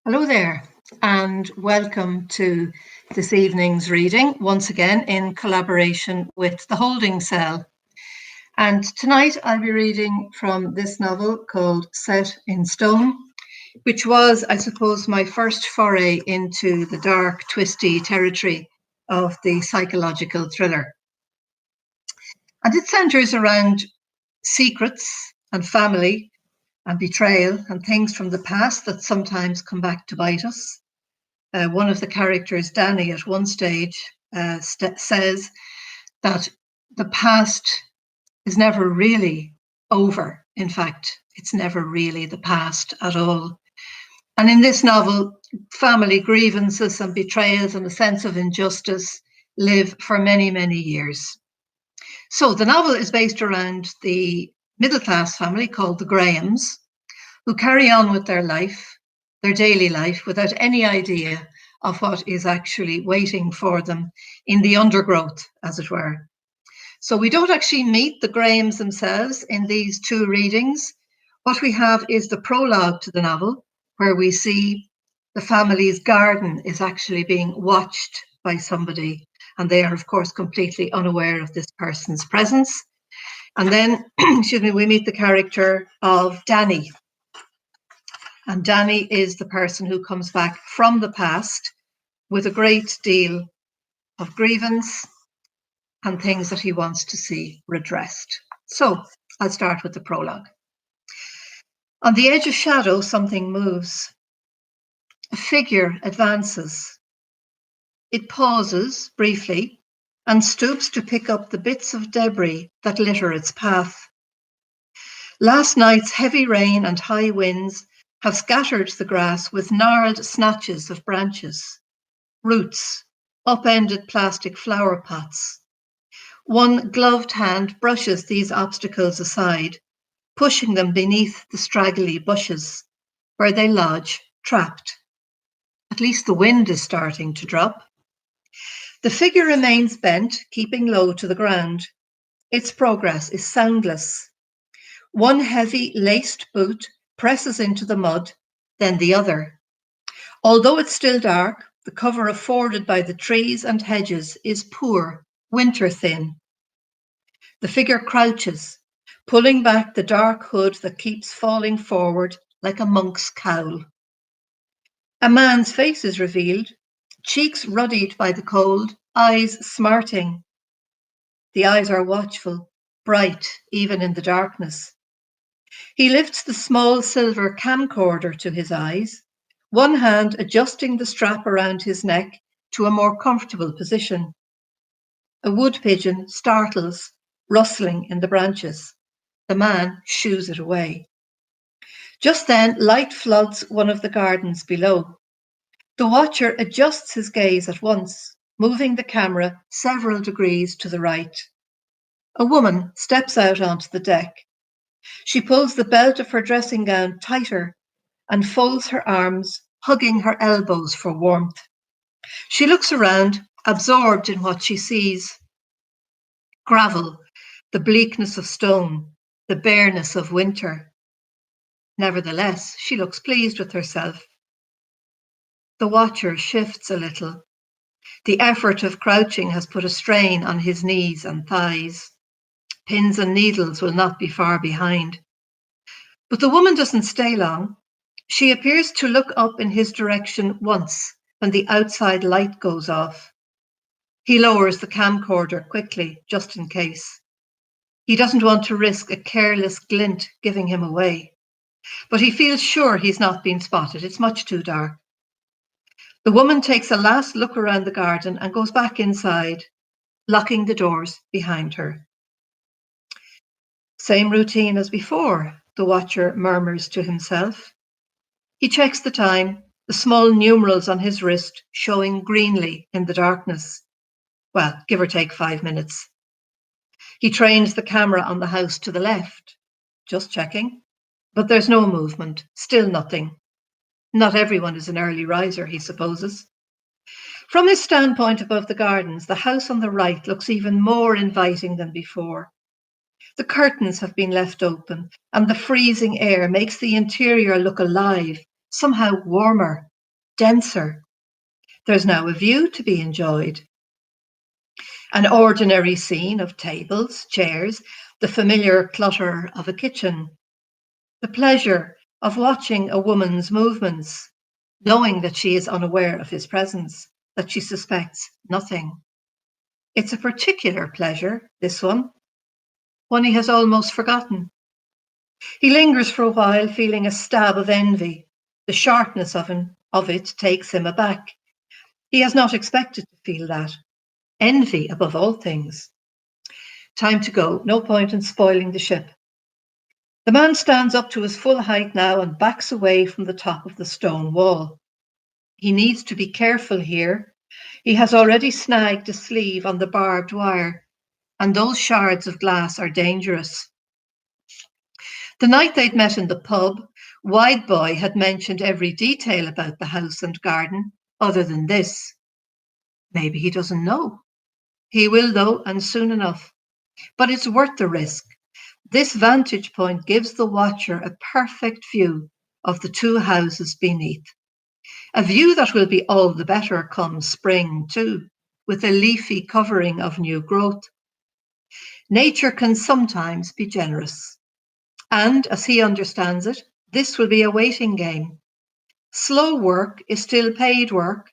Hello there, and welcome to this evening's reading, once again in collaboration with the Holding Cell. And tonight I'll be reading from this novel called Set in Stone, which was, I suppose, my first foray into the dark, twisty territory of the psychological thriller. And it centres around secrets and family and betrayal and things from the past that sometimes come back to bite us. One of the characters, Dunne, at one stage says that the past is never really over. In fact, it's never really the past at all. And in this novel, family grievances and betrayals and a sense of injustice live for many, many years. So the novel is based around the middle-class family called the Grahams, who carry on with their life, their daily life, without any idea of what is actually waiting for them in the undergrowth, as it were. So we don't actually meet the Grahams themselves in these two readings. What we have is the prologue to the novel, where we see the family's garden is actually being watched by somebody, and they are, of course, completely unaware of this person's presence. And then, we meet the character of Dunne. And Dunne is the person who comes back from the past with a great deal of grievance and things that he wants to see redressed. So I'll start with the prologue. On the edge of shadow, something moves. A figure advances. It pauses briefly and stoops to pick up the bits of debris that litter its path. Last night's heavy rain and high winds have scattered the grass with gnarled snatches of branches, roots, upended plastic flower pots. One gloved hand brushes these obstacles aside, pushing them beneath the straggly bushes, where they lodge, trapped. At least the wind is starting to drop. The figure remains bent, keeping low to the ground. Its progress is soundless. One heavy laced boot presses into the mud, then the other. Although it's still dark, the cover afforded by the trees and hedges is poor, winter thin. The figure crouches, pulling back the dark hood that keeps falling forward like a monk's cowl. A man's face is revealed, cheeks ruddied by the cold, eyes smarting. The eyes are watchful, bright, even in the darkness. He lifts the small silver camcorder to his eyes, one hand adjusting the strap around his neck to a more comfortable position. A wood pigeon startles, rustling in the branches. The man shoos it away. Just then, light floods one of the gardens below. The watcher adjusts his gaze at once, moving the camera several degrees to the right. A woman steps out onto the deck. She pulls the belt of her dressing gown tighter and folds her arms, hugging her elbows for warmth. She looks around, absorbed in what she sees. Gravel, the bleakness of stone, the bareness of winter. Nevertheless, she looks pleased with herself. The watcher shifts a little. The effort of crouching has put a strain on his knees and thighs. Pins and needles will not be far behind. But the woman doesn't stay long. She appears to look up in his direction once when the outside light goes off. He lowers the camcorder quickly, just in case. He doesn't want to risk a careless glint giving him away. But he feels sure he's not been spotted. It's much too dark. The woman takes a last look around the garden and goes back inside, locking the doors behind her. Same routine as before, the watcher murmurs to himself. He checks the time, the small numerals on his wrist showing greenly in the darkness. Well, give or take 5 minutes. He trains the camera on the house to the left, just checking. But there's no movement, still nothing. Not everyone is an early riser, he supposes. From his standpoint above the gardens, the house on the right looks even more inviting than before. The curtains have been left open, and the freezing air makes the interior look alive, somehow warmer, denser. There's now a view to be enjoyed. An ordinary scene of tables, chairs, the familiar clutter of a kitchen, the pleasure of watching a woman's movements, knowing that she is unaware of his presence, that she suspects nothing. It's a particular pleasure, this one he has almost forgotten. He lingers for a while, feeling a stab of envy. The sharpness of it takes him aback. He has not expected to feel that. Envy above all things. Time to go. No point in spoiling the ship. The man stands up to his full height now and backs away from the top of the stone wall. He needs to be careful here. He has already snagged a sleeve on the barbed wire, and those shards of glass are dangerous. The night they'd met in the pub, Wide Boy had mentioned every detail about the house and garden, other than this. Maybe he doesn't know. He will, though, and soon enough. But it's worth the risk. This vantage point gives the watcher a perfect view of the two houses beneath. A view that will be all the better come spring, too, with a leafy covering of new growth. Nature can sometimes be generous. And, as he understands it, this will be a waiting game. Slow work is still paid work,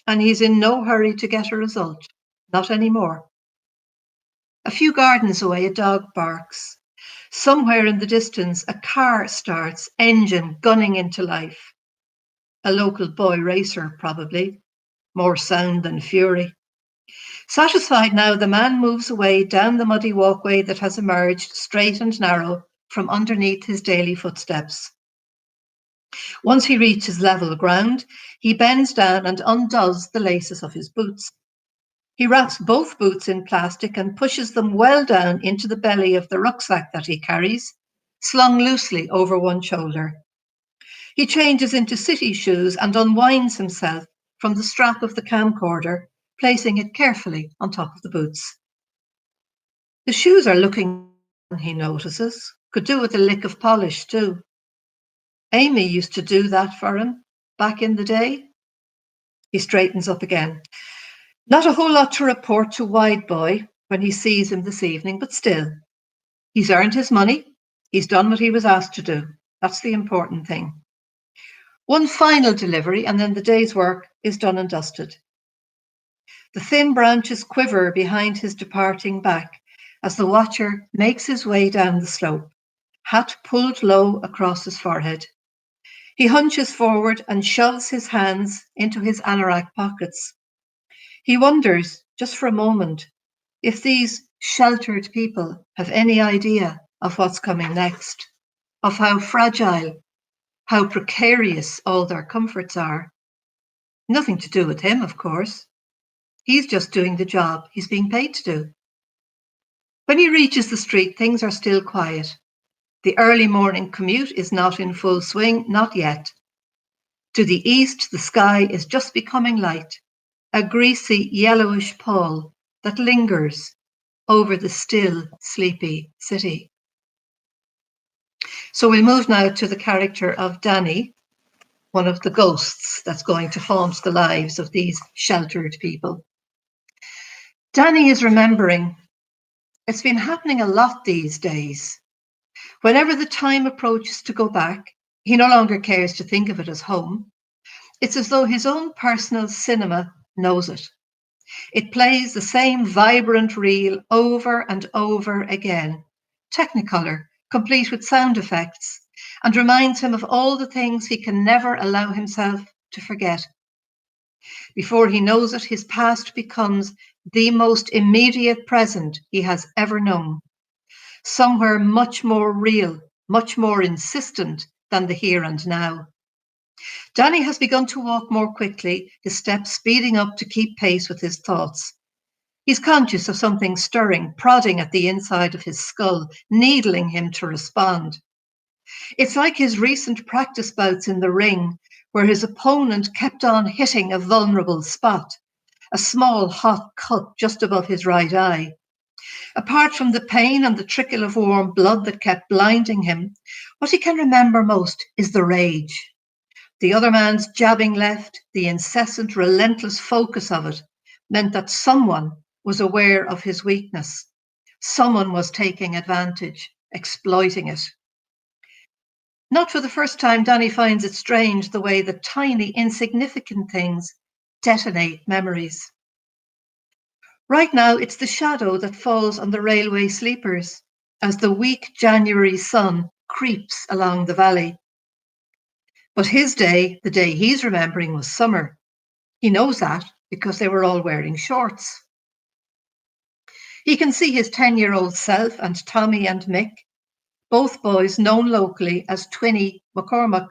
and he's in no hurry to get a result. Not anymore. A few gardens away, a dog barks. Somewhere in the distance, a car starts, engine gunning into life. A local boy racer, probably. More sound than fury. Satisfied now, the man moves away down the muddy walkway that has emerged, straight and narrow, from underneath his daily footsteps. Once he reaches level ground, he bends down and undoes the laces of his boots. He wraps both boots in plastic and pushes them well down into the belly of the rucksack that he carries, slung loosely over one shoulder. He changes into city shoes and unwinds himself from the strap of the camcorder, placing it carefully on top of the boots. The shoes are looking, he notices, could do with a lick of polish too. Amy used to do that for him back in the day. He straightens up again. Not a whole lot to report to Wide Boy when he sees him this evening, but still, he's earned his money. He's done what he was asked to do. That's the important thing. One final delivery, and then the day's work is done and dusted. The thin branches quiver behind his departing back as the watcher makes his way down the slope, hat pulled low across his forehead. He hunches forward and shoves his hands into his anorak pockets. He wonders, just for a moment, if these sheltered people have any idea of what's coming next, of how fragile, how precarious all their comforts are. Nothing to do with him, of course. He's just doing the job he's being paid to do. When he reaches the street, things are still quiet. The early morning commute is not in full swing, not yet. To the east, the sky is just becoming light, a greasy yellowish pall that lingers over the still sleepy city. So we'll move now to the character of Dunne, one of the ghosts that's going to haunt the lives of these sheltered people. Dunne is remembering. It's been happening a lot these days. Whenever the time approaches to go back, he no longer cares to think of it as home. It's as though his own personal cinema knows it. It plays the same vibrant reel over and over again, Technicolor, complete with sound effects, and reminds him of all the things he can never allow himself to forget. Before he knows it, his past becomes the most immediate present he has ever known, somewhere much more real, much more insistent than the here and now. Dunne has begun to walk more quickly, his steps speeding up to keep pace with his thoughts. He's conscious of something stirring, prodding at the inside of his skull, needling him to respond. It's like his recent practice bouts in the ring, where his opponent kept on hitting a vulnerable spot, a small hot cut just above his right eye. Apart from the pain and the trickle of warm blood that kept blinding him, what he can remember most is the rage. The other man's jabbing left, the incessant, relentless focus of it, meant that someone was aware of his weakness. Someone was taking advantage, exploiting it. Not for the first time, Danny finds it strange the way that tiny, insignificant things detonate memories. Right now, it's the shadow that falls on the railway sleepers as the weak January sun creeps along the valley. But his day, the day he's remembering, was summer. He knows that because they were all wearing shorts. He can see his 10-year-old self and Tommy and Mick, both boys known locally as Twinny McCormack,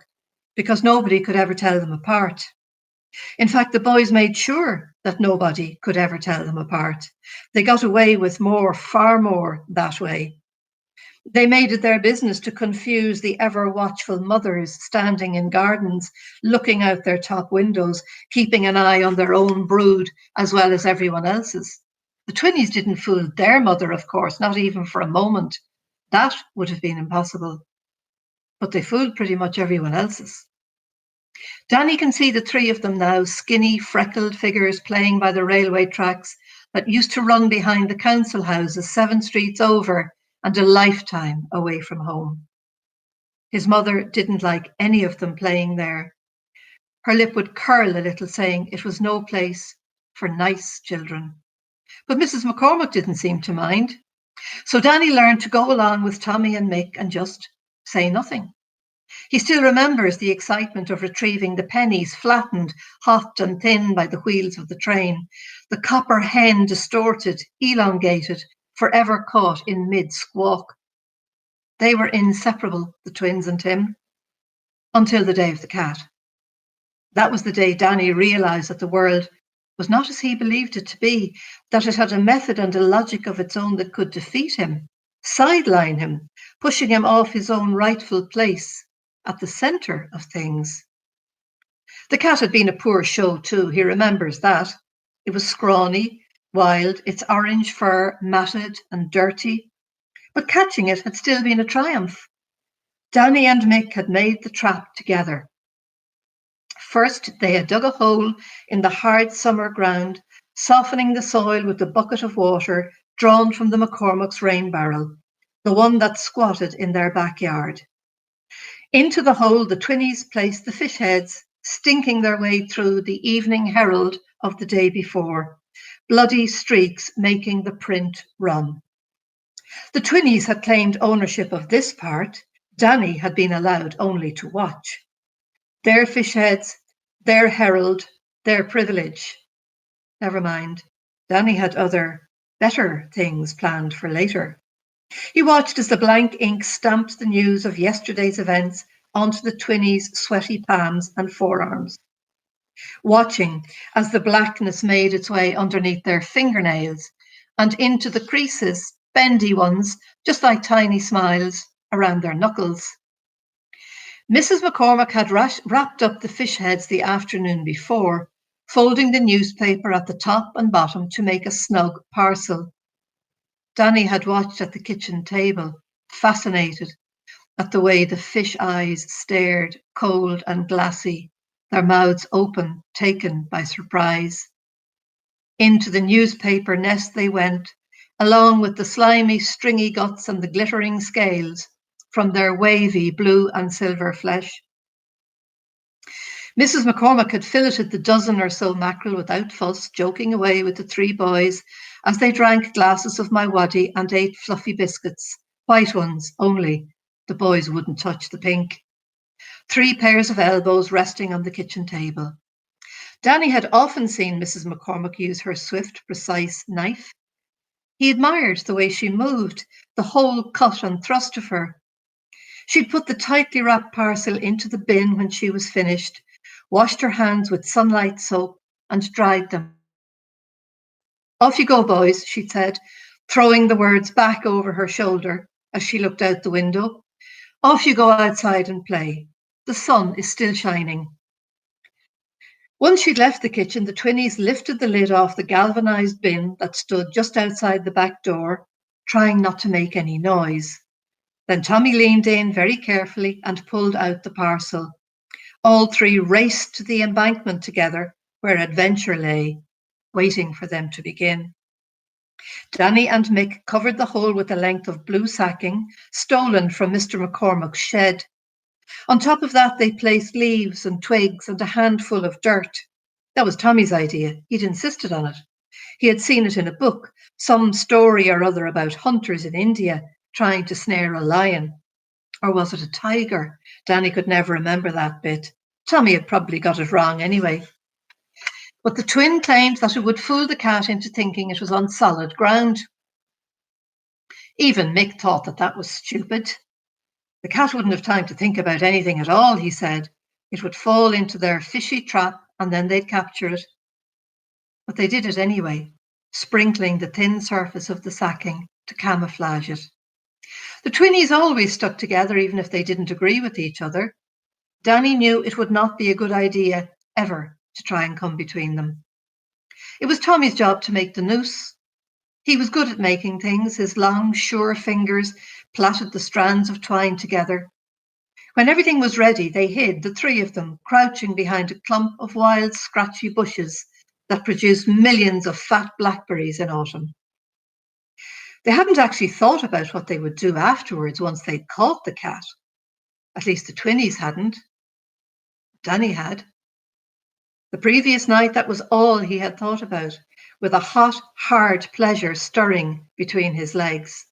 because nobody could ever tell them apart. In fact, the boys made sure that nobody could ever tell them apart. They got away with more, far more that way. They made it their business to confuse the ever watchful mothers standing in gardens, looking out their top windows, keeping an eye on their own brood as well as everyone else's. The Twinnies didn't fool their mother, of course, not even for a moment. That would have been impossible. But they fooled pretty much everyone else's. Danny can see the three of them now, skinny, freckled figures playing by the railway tracks that used to run behind the council houses 7 streets over and a lifetime away from home. His mother didn't like any of them playing there. Her lip would curl a little, saying it was no place for nice children. But Mrs. McCormack didn't seem to mind. So Danny learned to go along with Tommy and Mick and just say nothing. He still remembers the excitement of retrieving the pennies flattened, hot and thin by the wheels of the train, the copper hen distorted, elongated, forever caught in mid-squawk. They were inseparable, the twins and Tim, until the day of the cat. That was the day Danny realised that the world was not as he believed it to be, that it had a method and a logic of its own that could defeat him, sideline him, pushing him off his own rightful place at the centre of things. The cat had been a poor show too, he remembers that. It was scrawny, wild, its orange fur matted and dirty, but catching it had still been a triumph. Danny and Mick had made the trap together. First, they had dug a hole in the hard summer ground, softening the soil with a bucket of water drawn from the McCormack's rain barrel, the one that squatted in their backyard. Into the hole the Twinnies placed the fish heads, stinking their way through the Evening Herald of the day before, bloody streaks making the print run. The Twinnies had claimed ownership of this part. Danny had been allowed only to watch. Their fish heads, their herald, their privilege. Never mind. Danny had other, better things planned for later. He watched as the blank ink stamped the news of yesterday's events onto the Twinnies' sweaty palms and forearms. Watching as the blackness made its way underneath their fingernails and into the creases, bendy ones, just like tiny smiles, around their knuckles. Mrs. McCormack had wrapped up the fish heads the afternoon before, folding the newspaper at the top and bottom to make a snug parcel. Danny had watched at the kitchen table, fascinated at the way the fish eyes stared, cold and glassy, their mouths open, taken by surprise. Into the newspaper nest they went, along with the slimy, stringy guts and the glittering scales from their wavy blue and silver flesh. Mrs. McCormack had filleted the dozen or so mackerel without fuss, joking away with the 3 boys as they drank glasses of my waddy and ate fluffy biscuits, white ones only. The boys wouldn't touch the pink. 3 pairs of elbows resting on the kitchen table. Danny had often seen Mrs. McCormack use her swift, precise knife. He admired the way she moved, the whole cut and thrust of her. She'd put the tightly wrapped parcel into the bin when she was finished, washed her hands with sunlight soap, and dried them. Off you go, boys, she'd said, throwing the words back over her shoulder as she looked out the window. Off you go outside and play. The sun is still shining. Once she'd left the kitchen, the Twinnies lifted the lid off the galvanized bin that stood just outside the back door, trying not to make any noise. Then Tommy leaned in very carefully and pulled out the parcel. All three raced to the embankment together, where adventure lay, waiting for them to begin. Danny and Mick covered the hole with a length of blue sacking, stolen from Mr. McCormack's shed. On top of that, they placed leaves and twigs and a handful of dirt. That was Tommy's idea. He'd insisted on it. He had seen it in a book, some story or other about hunters in India trying to snare a lion. Or was it a tiger? Danny could never remember that bit. Tommy had probably got it wrong anyway. But the twin claimed that it would fool the cat into thinking it was on solid ground. Even Mick thought that that was stupid. The cat wouldn't have time to think about anything at all, he said. It would fall into their fishy trap and then they'd capture it. But they did it anyway, sprinkling the thin surface of the sacking to camouflage it. The twinnies always stuck together even if they didn't agree with each other. Danny knew it would not be a good idea ever to try and come between them. It was Tommy's job to make the noose. He was good at making things. His long, sure fingers plaited the strands of twine together. When everything was ready, they hid, the three of them, crouching behind a clump of wild, scratchy bushes that produced millions of fat blackberries in autumn. They hadn't actually thought about what they would do afterwards once they'd caught the cat. At least the twinnies hadn't. Danny had. The previous night, that was all he had thought about, with a hot, hard pleasure stirring between his legs.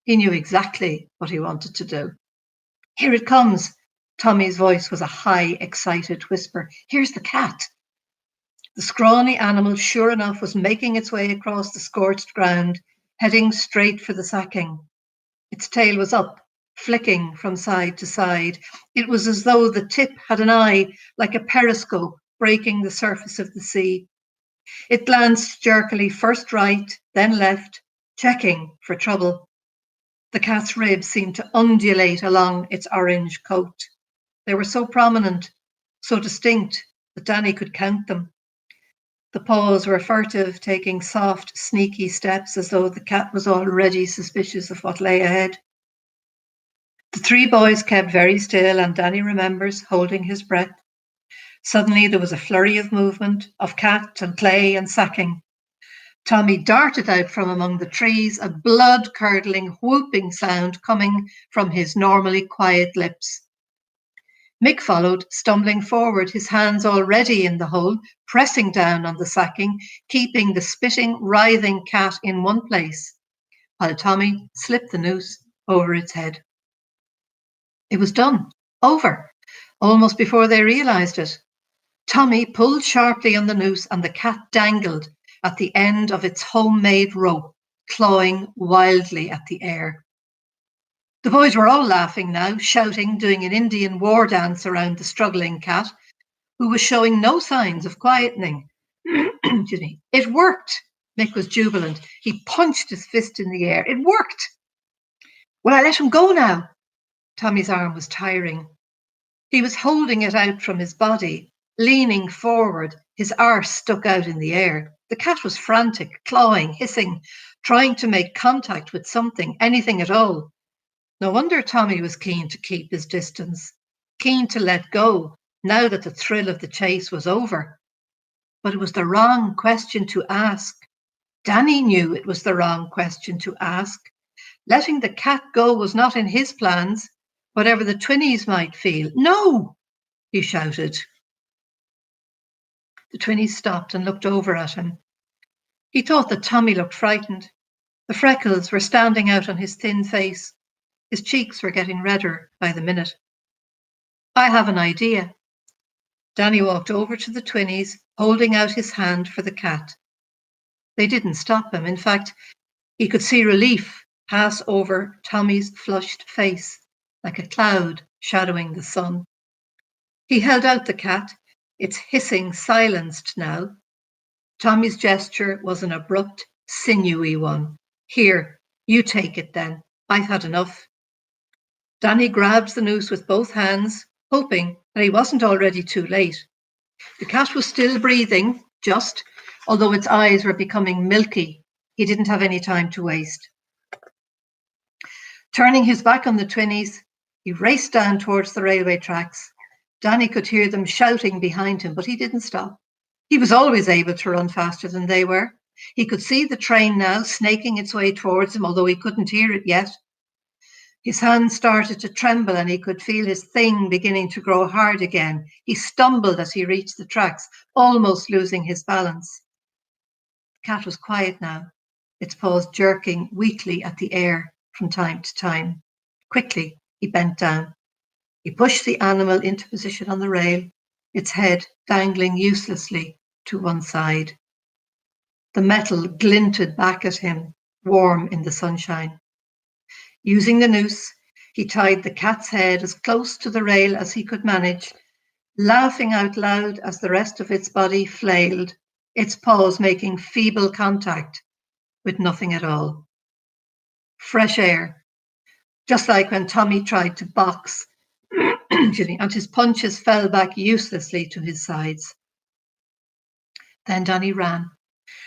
He knew exactly what he wanted to do. Here it comes. Tommy's voice was a high, excited whisper. Here's the cat. The scrawny animal, sure enough, was making its way across the scorched ground, heading straight for the sacking. Its tail was up, flicking from side to side. It was as though the tip had an eye, like a periscope, breaking the surface of the sea. It glanced jerkily, first right, then left, checking for trouble. The cat's ribs seemed to undulate along its orange coat. They were so prominent, so distinct, that Danny could count them. The paws were furtive, taking soft, sneaky steps as though the cat was already suspicious of what lay ahead. The three boys kept very still, and Danny remembers holding his breath. Suddenly there was a flurry of movement, of cat and clay and sacking. Tommy darted out from among the trees, a blood-curdling, whooping sound coming from his normally quiet lips. Mick followed, stumbling forward, his hands already in the hole, pressing down on the sacking, keeping the spitting, writhing cat in one place, while Tommy slipped the noose over its head. It was done. Over. Almost before they realised it. Tommy pulled sharply on the noose and the cat dangled at the end of its homemade rope, clawing wildly at the air. The boys were all laughing now, shouting, doing an Indian war dance around the struggling cat, who was showing no signs of quietening. Excuse me. It worked. Mick was jubilant. He punched his fist in the air. It worked. Will I let him go now? Tommy's arm was tiring. He was holding it out from his body, leaning forward, his arse stuck out in the air. The cat was frantic, clawing, hissing, trying to make contact with something, anything at all. No wonder Tommy was keen to keep his distance, keen to let go, now that the thrill of the chase was over. But it was the wrong question to ask. Danny knew it was the wrong question to ask. Letting the cat go was not in his plans, whatever the twinnies might feel. No, he shouted. The twinnies stopped and looked over at him. He thought that Tommy looked frightened. The freckles were standing out on his thin face. His cheeks were getting redder by the minute. I have an idea. Danny walked over to the twinnies, holding out his hand for the cat. They didn't stop him. In fact, he could see relief pass over Tommy's flushed face, like a cloud shadowing the sun. He held out the cat, its hissing silenced now. Tommy's gesture was an abrupt, sinewy one. Here, you take it then. I've had enough. Danny grabbed the noose with both hands, hoping that he wasn't already too late. The cat was still breathing, just, although its eyes were becoming milky. He didn't have any time to waste. Turning his back on the twinnies, he raced down towards the railway tracks. Danny could hear them shouting behind him, but he didn't stop. He was always able to run faster than they were. He could see the train now snaking its way towards him, although he couldn't hear it yet. His hands started to tremble and he could feel his thing beginning to grow hard again. He stumbled as he reached the tracks, almost losing his balance. The cat was quiet now, its paws jerking weakly at the air from time to time. Quickly, he bent down. He pushed the animal into position on the rail, its head dangling uselessly to one side. The metal glinted back at him, warm in the sunshine. Using the noose, he tied the cat's head as close to the rail as he could manage, laughing out loud as the rest of its body flailed, its paws making feeble contact with nothing at all. Fresh air, just like when Tommy tried to box, and his punches fell back uselessly to his sides. Then Danny ran,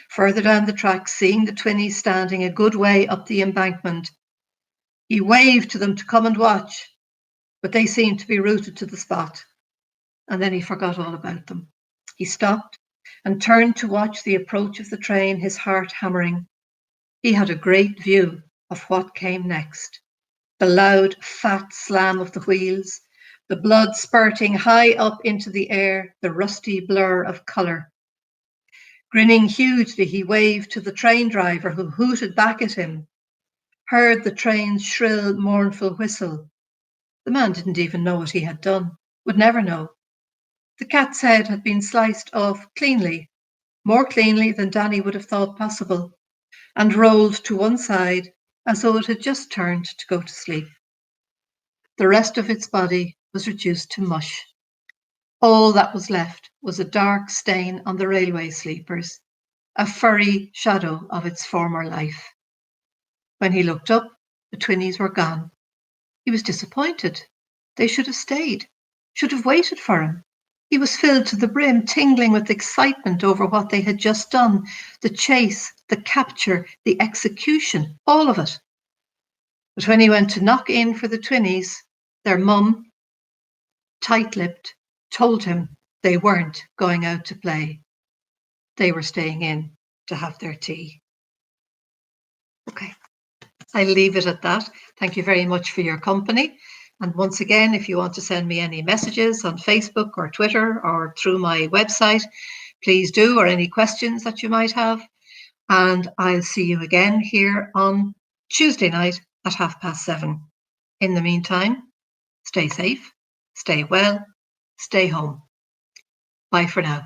further down the track, seeing the twinnies standing a good way up the embankment. He waved to them to come and watch, but they seemed to be rooted to the spot. And then he forgot all about them. He stopped and turned to watch the approach of the train, his heart hammering. He had a great view of what came next. The loud, fat slam of the wheels, the blood spurting high up into the air, the rusty blur of colour. Grinning hugely, he waved to the train driver who hooted back at him, heard the train's shrill, mournful whistle. The man didn't even know what he had done, would never know. The cat's head had been sliced off cleanly, more cleanly than Danny would have thought possible, and rolled to one side as though it had just turned to go to sleep. The rest of its body was reduced to mush. All that was left was a dark stain on the railway sleepers, a furry shadow of its former life. When he looked up, the twinnies were gone. He was disappointed. They should have stayed, should have waited for him. He was filled to the brim, tingling with excitement over what they had just done, the chase, the capture, the execution, all of it. But when he went to knock in for the twinnies, their mum, tight-lipped, told him they weren't going out to play. They were staying in to have their tea. Okay, I'll leave it at that. Thank you very much for your company. And once again, if you want to send me any messages on Facebook or Twitter or through my website, please do, or any questions that you might have. And I'll see you again here on Tuesday night at 7:30. In the meantime, stay safe, stay well, stay home. Bye for now.